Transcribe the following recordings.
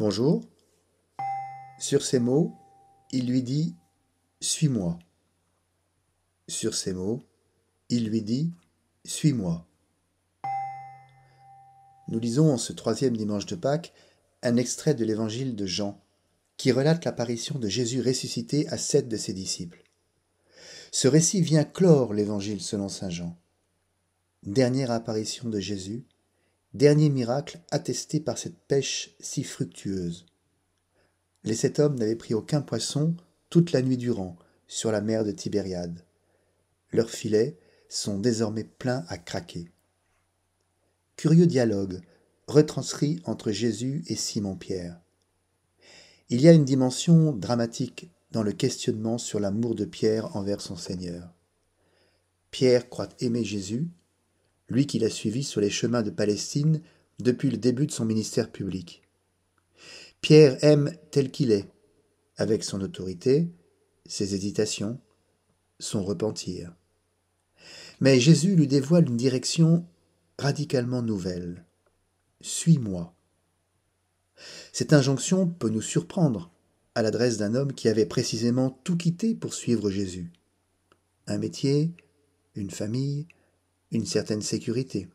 Bonjour. Sur ces mots, il lui dit « Suis-moi ». Sur ces mots, il lui dit « Suis-moi ». Nous lisons en ce troisième dimanche de Pâques un extrait de l'évangile de Jean, qui relate l'apparition de Jésus ressuscité à 7 de ses disciples. Ce récit vient clore l'évangile selon saint Jean. Dernière apparition de Jésus, dernier miracle attesté par cette pêche si fructueuse. Les 7 hommes n'avaient pris aucun poisson toute la nuit durant sur la mer de Tibériade. Leurs filets sont désormais pleins à craquer. Curieux dialogue retranscrit entre Jésus et Simon-Pierre. Il y a une dimension dramatique dans le questionnement sur l'amour de Pierre envers son Seigneur. Pierre croit aimer Jésus, lui qui l'a suivi sur les chemins de Palestine depuis le début de son ministère public. Pierre aime tel qu'il est, avec son autorité, ses hésitations, son repentir. Mais Jésus lui dévoile une direction radicalement nouvelle. « Suis-moi ». Cette injonction peut nous surprendre à l'adresse d'un homme qui avait précisément tout quitté pour suivre Jésus. Un métier, une famille, une certaine sécurité.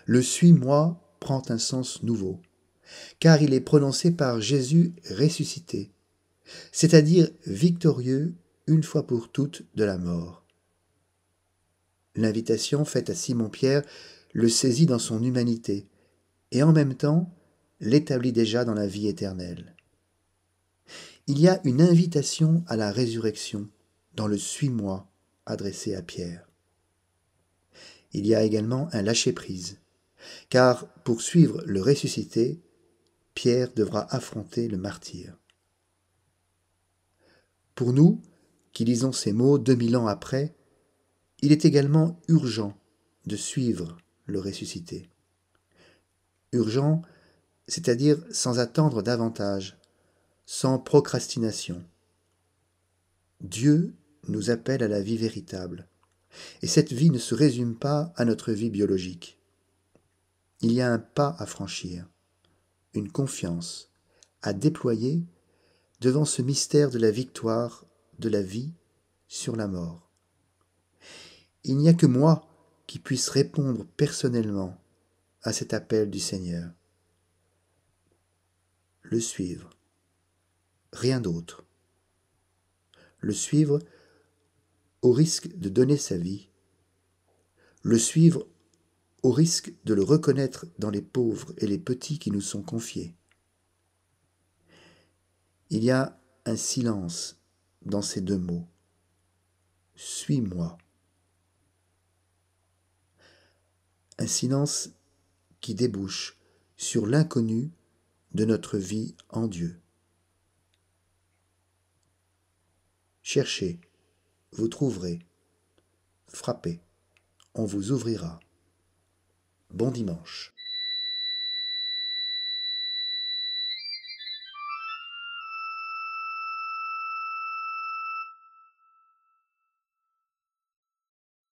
Le « suis-moi » prend un sens nouveau, car il est prononcé par Jésus ressuscité, c'est-à-dire victorieux une fois pour toutes de la mort. L'invitation faite à Simon-Pierre le saisit dans son humanité et en même temps l'établit déjà dans la vie éternelle. Il y a une invitation à la résurrection dans le « suis-moi » adressé à Pierre. Il y a également un lâcher-prise, car pour suivre le ressuscité, Pierre devra affronter le martyre. Pour nous, qui lisons ces mots 2000 ans après, il est également urgent de suivre le ressuscité. Urgent, c'est-à-dire sans attendre davantage, sans procrastination. Dieu nous appelle à la vie véritable, et cette vie ne se résume pas à notre vie biologique. Il y a un pas à franchir, une confiance à déployer devant ce mystère de la victoire de la vie sur la mort. Il n'y a que moi qui puisse répondre personnellement à cet appel du Seigneur. Le suivre, rien d'autre. Le suivre au risque de donner sa vie. Le suivre au risque de le reconnaître dans les pauvres et les petits qui nous sont confiés. Il y a un silence dans ces deux mots. Suis-moi. Un silence qui débouche sur l'inconnu de notre vie en Dieu. Cherchez, vous trouverez. Frappez, on vous ouvrira. Bon dimanche.